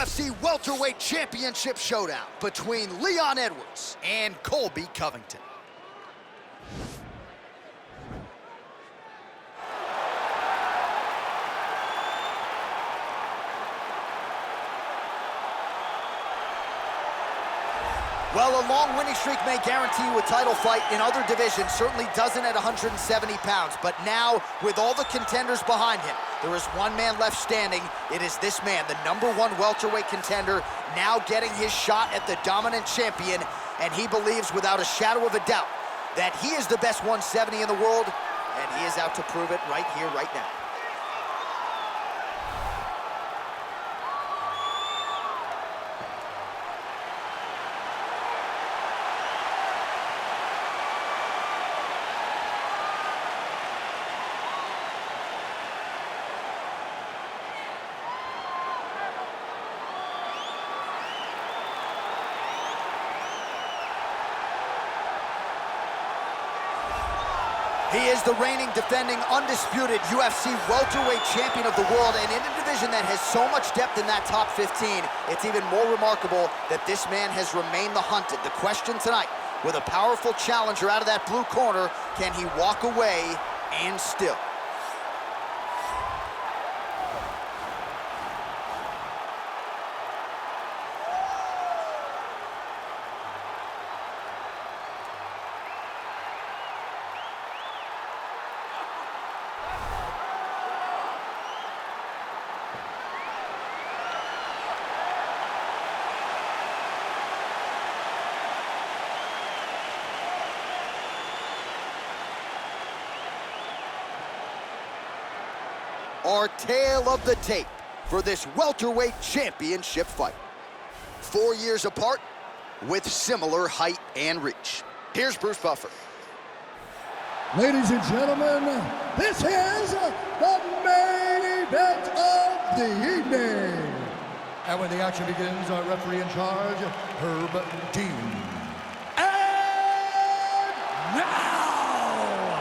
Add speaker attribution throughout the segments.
Speaker 1: UFC Welterweight Championship showdown between Leon Edwards and Colby Covington. Well, a long winning streak may guarantee you a title fight in other divisions, certainly doesn't at 170 pounds. But now, with all the contenders behind him, there is one man left standing. It is this man, the #1 welterweight contender, now getting his shot at the dominant champion. And he believes without a shadow of a doubt that he is the best 170 in the world, and he is out to prove it right here, right now. He is the reigning, defending, undisputed UFC welterweight champion of the world, and in a division that has so much depth in that top 15, it's even more remarkable that this man has remained the hunted. The question tonight, with a powerful challenger out of that blue corner, can he walk away and still? Our tale of the tape for this welterweight championship fight. 4 years apart with similar height and reach. Here's Bruce Buffer.
Speaker 2: Ladies and gentlemen, this is the main event of the evening. And when the action begins, our referee in charge, Herb Dean. And now,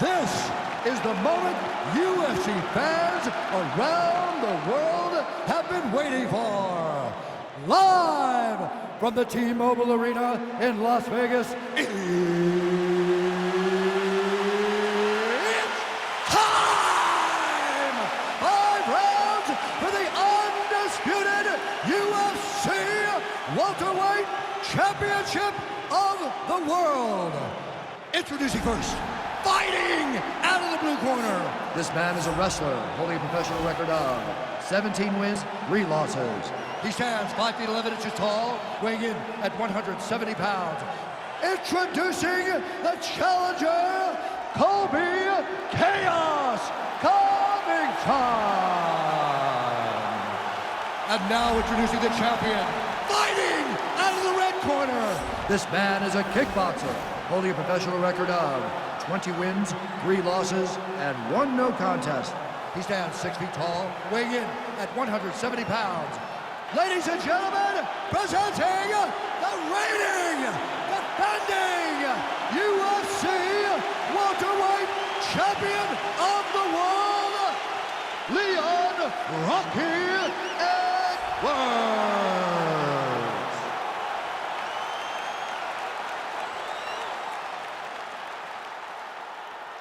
Speaker 2: this is the moment UFC fans around the world have been waiting for. Live from the T-Mobile Arena in Las Vegas, it's time! 5 rounds for the undisputed UFC Welterweight Championship of the World. Introducing first, fighting out of the blue corner. This man is a wrestler, holding a professional record of 17 wins, 3 losses. He stands 5 feet 11 inches tall, weighing in at 170 pounds. Introducing the challenger, Colby Chaos Covington. And now introducing the champion, fighting out of the red corner. This man is a kickboxer, holding a professional record of 20 wins, 3 losses, and 1 no contest. He stands 6 feet tall, weighing in at 170 pounds. Ladies and gentlemen, presenting the reigning, defending UFC welterweight champion of the world, Leon "Rocky" Edwards.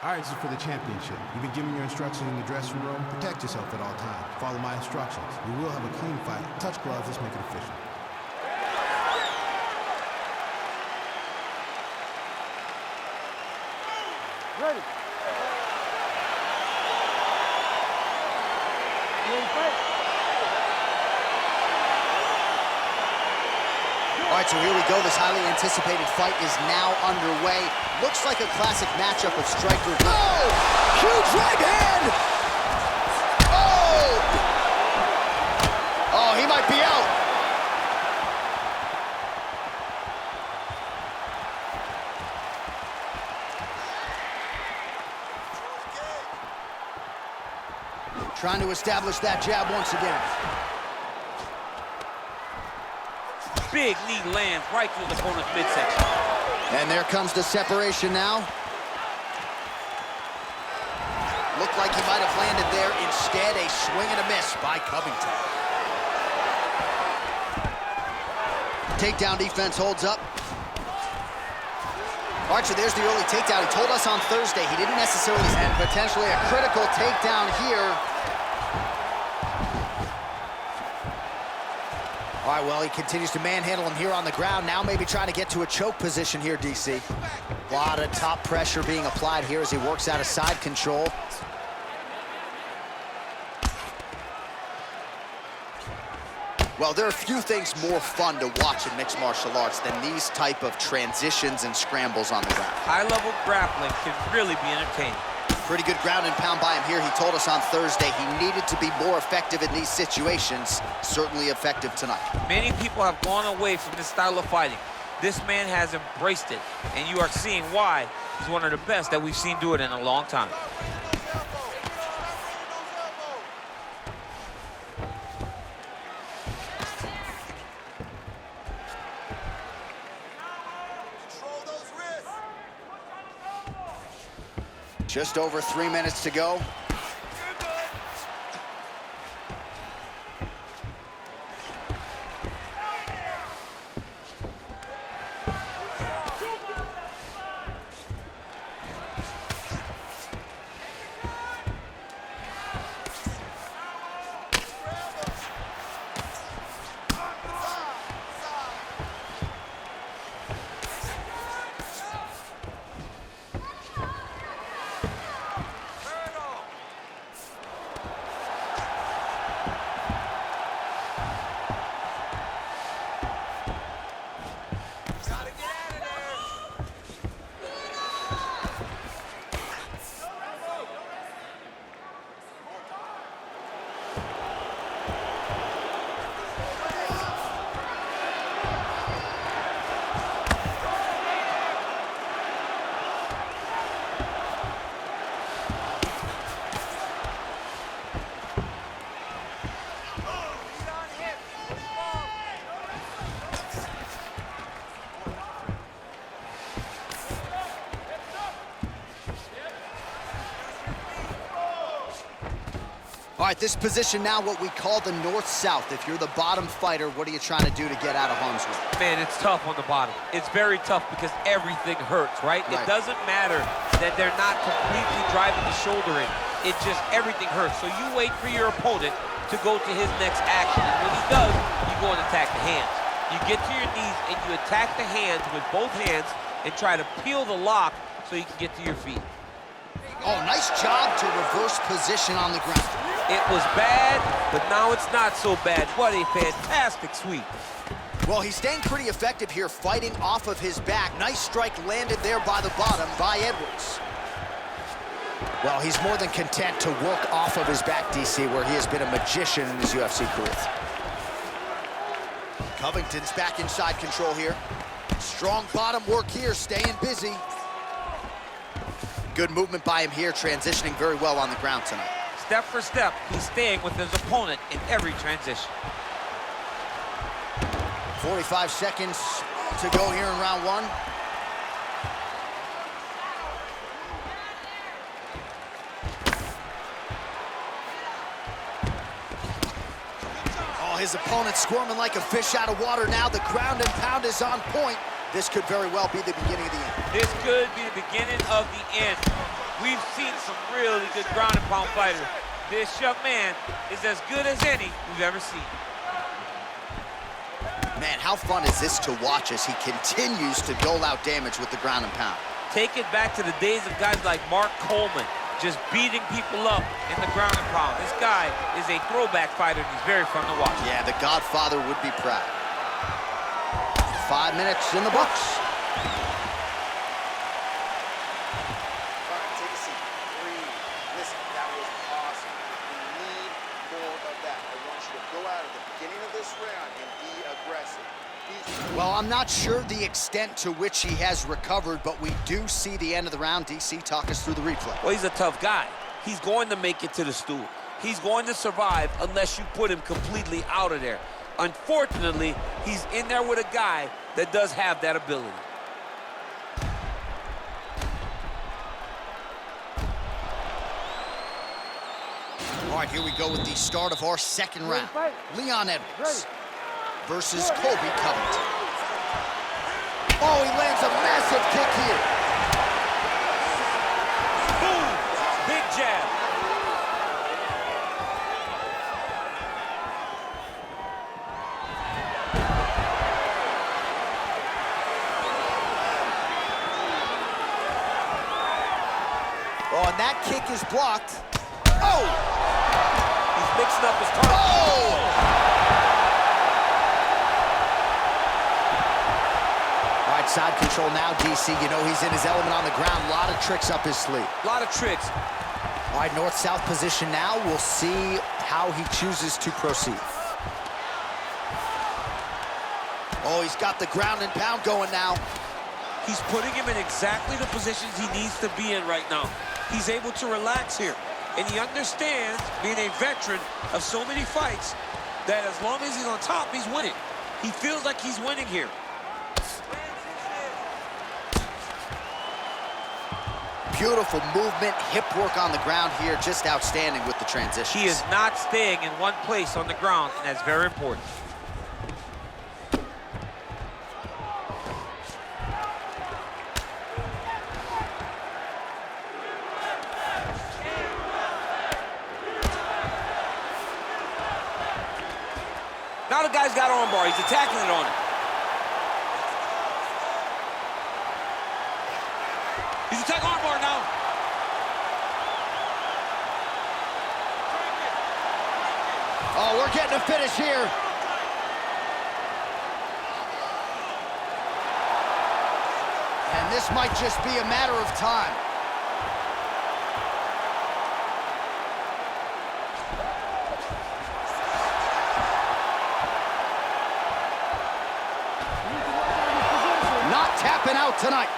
Speaker 3: All right, this is for the championship. You've been given your instructions in the dressing room. Protect yourself at all times. Follow my instructions. We will have a clean fight. Touch gloves, let's make it official.
Speaker 4: Ready.
Speaker 1: All right, so here we go. This highly anticipated fight is now underway. Looks like a classic matchup of striker. Oh! Huge right hand! Oh! Oh, he might be out. Trying to establish that jab once again.
Speaker 4: Big knee lands right through the opponent's midsection.
Speaker 1: And there comes the separation now. Looked like he might have landed there. Instead, a swing and a miss by Covington. Takedown defense holds up. Archer, there's the early takedown. He told us on Thursday he didn't necessarily, and potentially a critical takedown here. All right, well, he continues to manhandle him here on the ground. Now maybe trying to get to a choke position here, DC. A lot of top pressure being applied here as he works out of side control. Well, there are few things more fun to watch in mixed martial arts than these type of transitions and scrambles on the ground.
Speaker 4: High-level grappling can really be entertaining.
Speaker 1: Pretty good ground and pound by him here. He told us on Thursday he needed to be more effective in these situations. Certainly effective tonight. Many people have gone away from this style of fighting. This man has embraced it, and you are seeing why he's one of the best that we've seen do it in a long time. Just over 3 minutes to go. All right, this position now what we call the north-south. If you're the bottom fighter, what are you trying to do to get out of harm's way?
Speaker 4: Man, it's tough on the bottom. It's very tough because everything hurts, right? It doesn't matter that they're not completely driving the shoulder in. It just, everything hurts. So you wait for your opponent to go to his next action. And when he does, you go and attack the hands. You get to your knees and you attack the hands with both hands and try to peel the lock so you can get to your feet.
Speaker 1: Oh, nice job to reverse position on the ground.
Speaker 4: It was bad, but now it's not so bad. What a fantastic sweep.
Speaker 1: Well, he's staying pretty effective here, fighting off of his back. Nice strike landed there by the bottom by Edwards. Well, he's more than content to work off of his back, DC, where he has been a magician in his UFC career. Covington's back in side control here. Strong bottom work here, staying busy. Good movement by him here, transitioning very well on the ground tonight.
Speaker 4: Step for step, he's staying with his opponent in every transition.
Speaker 1: 45 seconds to go here in round one. Oh, his opponent squirming like a fish out of water now. The ground and pound is on point. This could very well be the beginning of the end.
Speaker 4: This could be the beginning of the end. We've seen some really good ground and pound fighters. This young man is as good as any we've ever seen.
Speaker 1: Man, how fun is this to watch as he continues to dole out damage with the ground and pound?
Speaker 4: Take it back to the days of guys like Mark Coleman, just beating people up in the ground and pound. This guy is a throwback fighter, and he's very fun to watch.
Speaker 1: Yeah, the Godfather would be proud. 5 minutes in the books. Well, I'm not sure the extent to which he has recovered, but we do see the end of the round. DC, talk us through the replay.
Speaker 4: Well, he's a tough guy. He's going to make it to the stool. He's going to survive unless you put him completely out of there. Unfortunately, he's in there with a guy that does have that ability.
Speaker 1: All right, here we go with the start of our second round. Leon Edwards versus Colby Covington. Oh, he lands a massive kick here.
Speaker 4: Boom! Big jab.
Speaker 1: Oh, and that kick is blocked. Oh!
Speaker 4: He's mixing up his target.
Speaker 1: Oh! All right, side control now, DC. You know he's in his element on the ground. A lot of tricks up his sleeve.
Speaker 4: A lot of tricks.
Speaker 1: All right, north-south position now. We'll see how he chooses to proceed. Oh, he's got the ground and pound going now.
Speaker 4: He's putting him in exactly the positions he needs to be in right now. He's able to relax here. And he understands, being a veteran of so many fights, that as long as he's on top, he's winning. He feels like he's winning here.
Speaker 1: Beautiful movement, hip work on the ground here, just outstanding with the transitions.
Speaker 4: He is not staying in one place on the ground, and that's very important. Now the guy's got armbar. He's attacking it on him. He's attacking armbar now.
Speaker 1: Oh, we're getting a finish here. And this might just be a matter of time. Not tapping out tonight.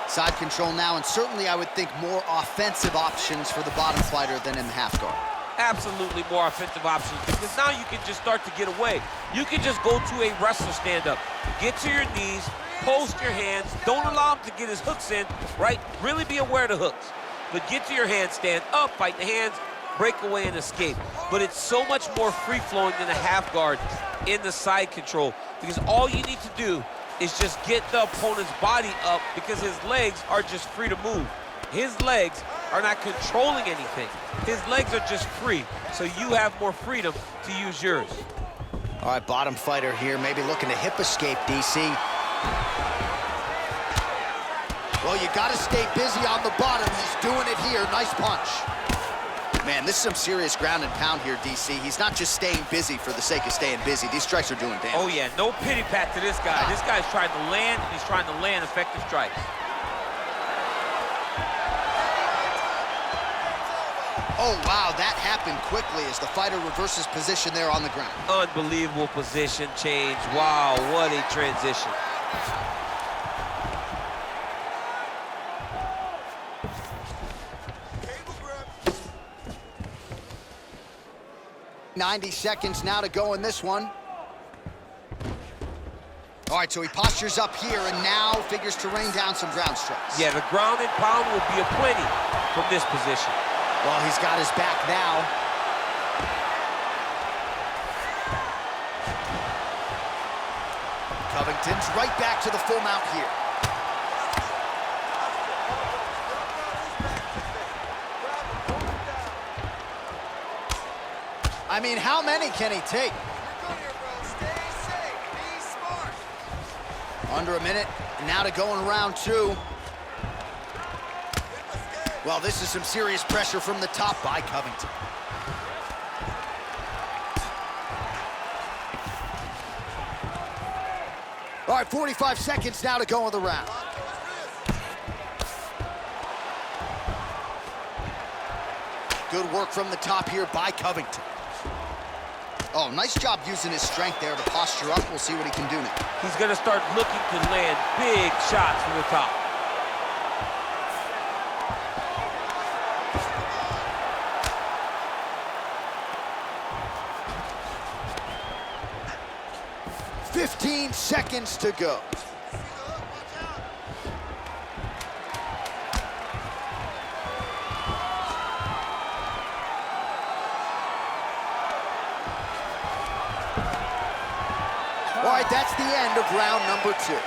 Speaker 1: Side control now, and certainly I would think more offensive options for the bottom fighter than in the half guard.
Speaker 4: Absolutely more offensive options, because now you can just start to get away. You can just go to a wrestler stand-up. Get to your knees, post your hands, don't allow him to get his hooks in, right? Really be aware of the hooks. But get to your hands, stand up, fight the hands, break away and escape. But it's so much more free-flowing than a half guard in the side control, because all you need to do is just get the opponent's body up, because his legs are just free to move. His legs are not controlling anything. His legs are just free, so you have more freedom to use yours.
Speaker 1: All right, bottom fighter here, maybe looking to hip escape, DC. Well, you gotta stay busy on the bottom. He's doing it here, nice punch. Man, this is some serious ground and pound here, DC. He's not just staying busy for the sake of staying busy. These strikes are doing damage.
Speaker 4: Oh yeah, no pity pat to this guy. This guy's trying to land, and he's trying to land effective strikes.
Speaker 1: Oh, wow, that happened quickly as the fighter reverses position there on the ground.
Speaker 4: Unbelievable position change. Wow, what a transition.
Speaker 1: .90 seconds now to go in this one. All right, so he postures up here and now figures to rain down some ground strikes.
Speaker 4: Yeah, the ground and pound will be aplenty from this position.
Speaker 1: Well, he's got his back now. Covington's right back to the full mount here. I mean, how many can he take? Under a minute, and now to go in round two. Well, this is some serious pressure from the top by Covington. All right, 45 seconds now to go in the round. Good work from the top here by Covington. Oh, nice job using his strength there to posture up. We'll see what he can do now.
Speaker 4: He's going to start looking to land big shots from the top.
Speaker 1: "15 seconds to go. All right, that's the end of round number two.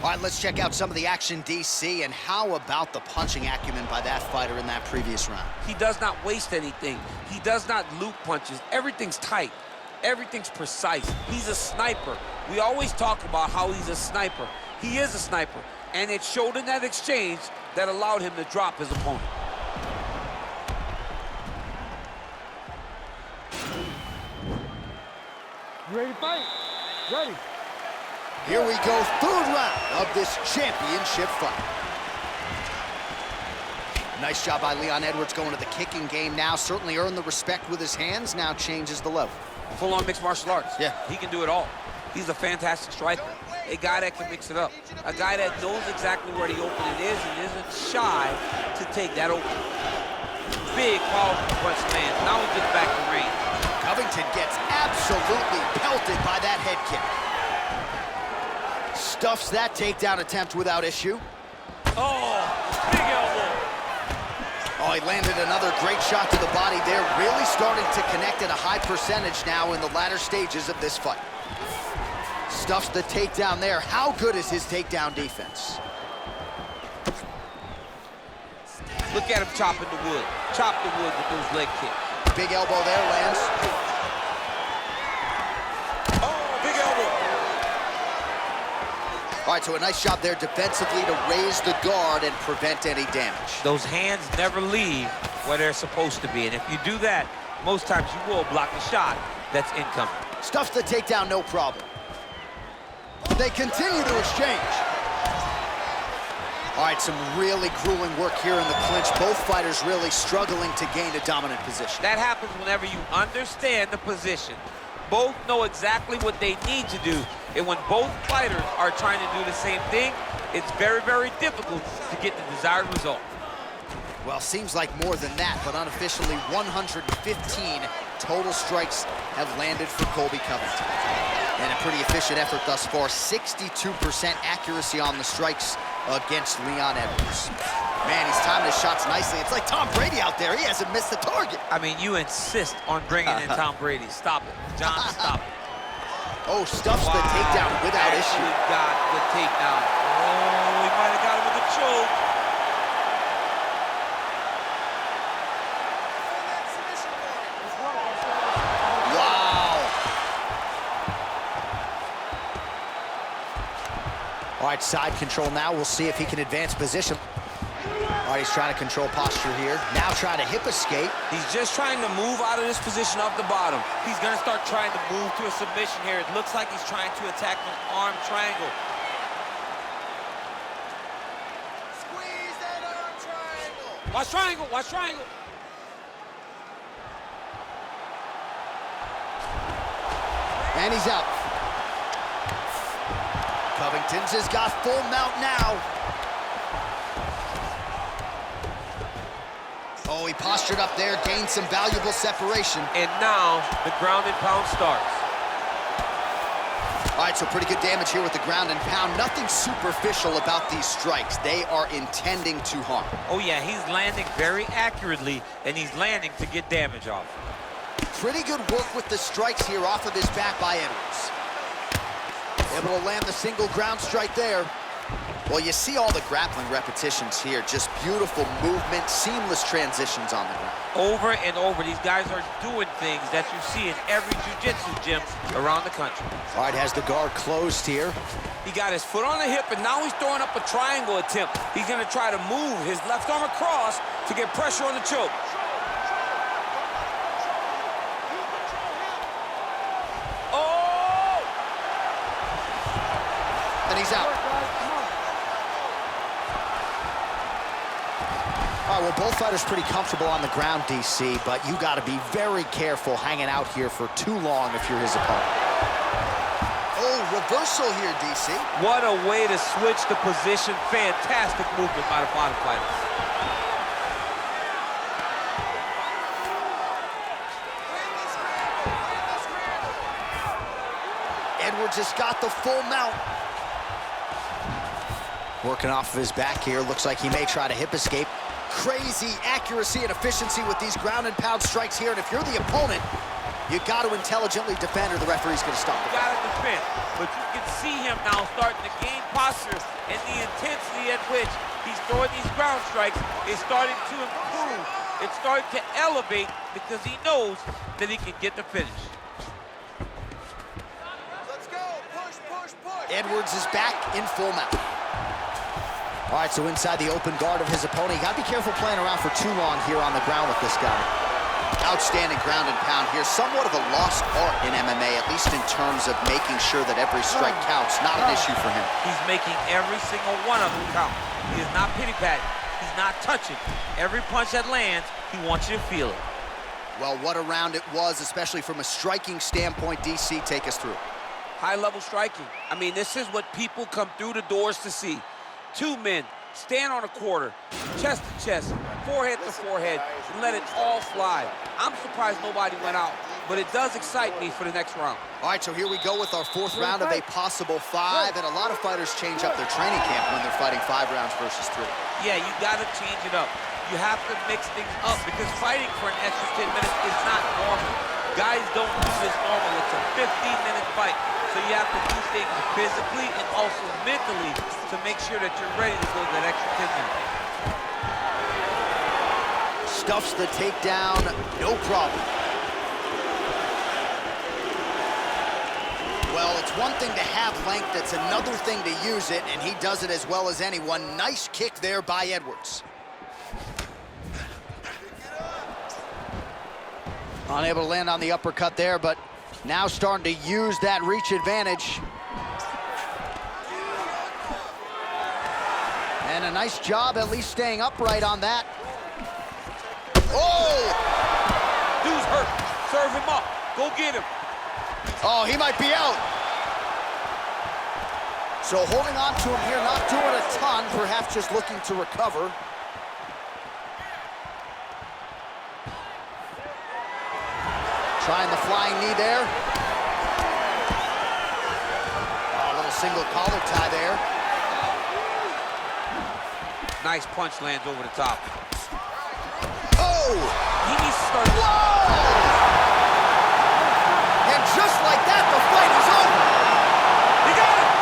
Speaker 1: All right, let's check out some of the action, DC, and how about the punching acumen by that fighter in that previous round?
Speaker 4: He does not waste anything. He does not loop punches. Everything's tight. Everything's precise. He's a sniper. We always talk about how he's a sniper. He is a sniper, and it showed in that exchange that allowed him to drop his opponent.
Speaker 2: You ready to fight? Ready.
Speaker 1: Here we go, third round of this championship fight. Nice job by Leon Edwards going to the kicking game now. Certainly earned the respect with his hands, now changes the level.
Speaker 4: Full-on mixed martial arts.
Speaker 1: Yeah.
Speaker 4: He can do it all. He's a fantastic striker. A guy that can mix it up. A guy that knows exactly where the opening is and isn't shy to take that opening. Big, powerful punch man. Now he gets back to range.
Speaker 1: Covington gets absolutely pelted by that head kick. Stuffs that takedown attempt without issue.
Speaker 4: Oh, big elbow.
Speaker 1: Oh, he landed another great shot to the body there. Really starting to connect at a high percentage now in the latter stages of this fight. Stuffs the takedown there. How good is his takedown defense?
Speaker 4: Look at him chopping the wood. Chop the wood with those leg kicks.
Speaker 1: Big elbow there, lands.
Speaker 4: Oh, big elbow.
Speaker 1: All right, so a nice job there defensively to raise the guard and prevent any damage.
Speaker 4: Those hands never leave where they're supposed to be. And if you do that, most times you will block a shot that's incoming.
Speaker 1: Stuffs the takedown, no problem. They continue to exchange. All right, some really grueling work here in the clinch. Both fighters really struggling to gain a dominant position.
Speaker 4: That happens whenever you understand the position. Both know exactly what they need to do. And when both fighters are trying to do the same thing, it's very, very difficult to get the desired result.
Speaker 1: Well, seems like more than that, but unofficially 115 total strikes have landed for Colby Covington. And a pretty efficient effort thus far. 62% accuracy on the strikes against Leon Edwards. Man, he's timing his shots nicely. It's like Tom Brady out there. He hasn't missed the target.
Speaker 4: I mean, you insist on bringing in Tom Brady. Stop it. John, stop it.
Speaker 1: Oh, stuffs the takedown without issue.
Speaker 4: He got the takedown. Oh, he might have got him with a choke.
Speaker 1: Wow. All right, side control now. We'll see if he can advance position. All right, he's trying to control posture here. Now trying to hip escape.
Speaker 4: He's just trying to move out of this position off the bottom. He's going to start trying to move to a submission here. It looks like he's trying to attack an arm triangle.
Speaker 1: Squeeze that arm triangle.
Speaker 4: Watch triangle, watch triangle.
Speaker 1: And he's out. Covington's has got full mount now. Oh, he postured up there, gained some valuable separation.
Speaker 4: And now the ground and pound starts.
Speaker 1: All right, so pretty good damage here with the ground and pound. Nothing superficial about these strikes. They are intending to harm.
Speaker 4: Oh yeah, he's landing very accurately, and he's landing to get damage off.
Speaker 1: Pretty good work with the strikes here off of his back by Edwards. Able to land the single ground strike there. Well, you see all the grappling repetitions here. Just beautiful movement, seamless transitions on the ground.
Speaker 4: Over and over, these guys are doing things that you see in every jiu-jitsu gym around the country.
Speaker 1: All right, has the guard closed here.
Speaker 4: He got his foot on the hip, and now he's throwing up a triangle attempt. He's gonna try to move his left arm across to get pressure on the choke. Oh!
Speaker 1: And he's out. All right, well, both fighters pretty comfortable on the ground, DC, but you got to be very careful hanging out here for too long if you're his opponent. Oh, reversal here, DC.
Speaker 4: What a way to switch the position. Fantastic movement by the bottom fighter.
Speaker 1: Edwards has got the full mount. Working off of his back here. Looks like he may try to hip escape. Crazy accuracy and efficiency with these ground and pound strikes here. And if you're the opponent, You got to intelligently defend or the referee's going to stop it.
Speaker 4: You got to defend, but you can see him now starting to gain posture, and the intensity at which he's throwing these ground strikes is starting to improve. It's starting to elevate because he knows that he can get the finish.
Speaker 1: Let's go. Push, push, push. Edwards is back in full mount. All right, so inside the open guard of his opponent. You got to be careful playing around for too long here on the ground with this guy. Outstanding ground and pound here. Somewhat of a lost art in MMA, at least in terms of making sure that every strike counts. Not an issue for him.
Speaker 4: He's making every single one of them count. He is not pity-patting. He's not touching. Every punch that lands, he wants you to feel it.
Speaker 1: Well, what a round it was, especially from a striking standpoint. DC, take us through.
Speaker 4: High-level striking. I mean, this is what people come through the doors to see. Two men stand on a quarter, chest to chest, forehead to forehead, and let it all fly. I'm surprised nobody went out, but it does excite me for the next round.
Speaker 1: All right, so here we go with our fourth round of a possible 5, and a lot of fighters change up their training camp when they're fighting 5 rounds versus 3.
Speaker 4: Yeah, you gotta change it up. You have to mix things up because fighting for an extra 10 minutes is not normal. Guys don't do this normal. It's a 15-minute fight. So you have to do things physically and also mentally to make sure that you're ready to go that extra 10 minutes.
Speaker 1: Stuffs the takedown, no problem. Well, it's one thing to have length, it's another thing to use it, and he does it as well as anyone. Nice kick there by Edwards. Unable to land on the uppercut there, but now starting to use that reach advantage. And a nice job at least staying upright on that. Oh!
Speaker 4: Dude's hurt. Serve him up. Go get him.
Speaker 1: Oh, he might be out. So holding on to him here, not doing a ton, perhaps just looking to recover. Trying the flying knee there. Oh, a little single collar tie there.
Speaker 4: Nice punch lands over the top.
Speaker 1: Oh!
Speaker 4: He needs to start.
Speaker 1: Whoa! And just like that, the fight is over.
Speaker 4: He got it!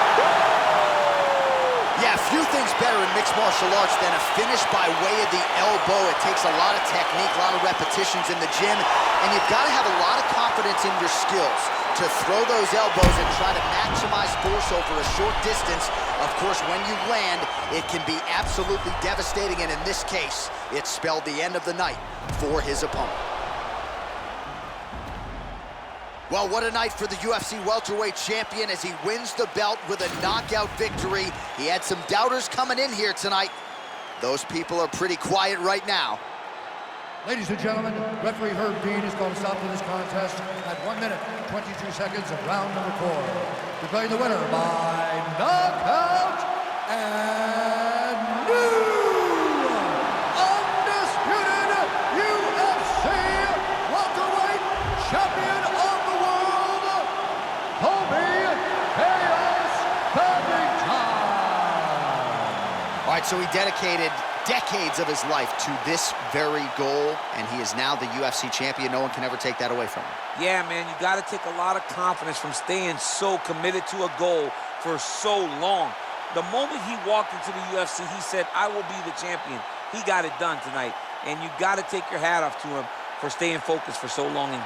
Speaker 1: Yeah, few things better in mixed martial arts than a finish by way of the elbow. It takes a lot of technique, a lot of repetitions in the gym, and you've got to have a lot of confidence in your skills to throw those elbows and try to maximize force over a short distance. Of course, when you land, it can be absolutely devastating, and in this case, it spelled the end of the night for his opponent. Well, what a night for the UFC welterweight champion as he wins the belt with a knockout victory. He had some doubters coming in here tonight. Those people are pretty quiet right now.
Speaker 2: Ladies and gentlemen, referee Herb Dean is going to stop to this contest at 1 minute, 22 seconds of round number 4. Declaring the winner by knockout and new undisputed UFC welterweight champion of the world, Colby Covington.
Speaker 1: All right, so he dedicated decades of his life to this very goal, and he is now the UFC champion. No one can ever take that away from him.
Speaker 4: Yeah, man, you got to take a lot of confidence from staying so committed to a goal for so long. The moment he walked into the UFC, he said, I will be the champion. He got it done tonight, and you got to take your hat off to him for staying focused for so long and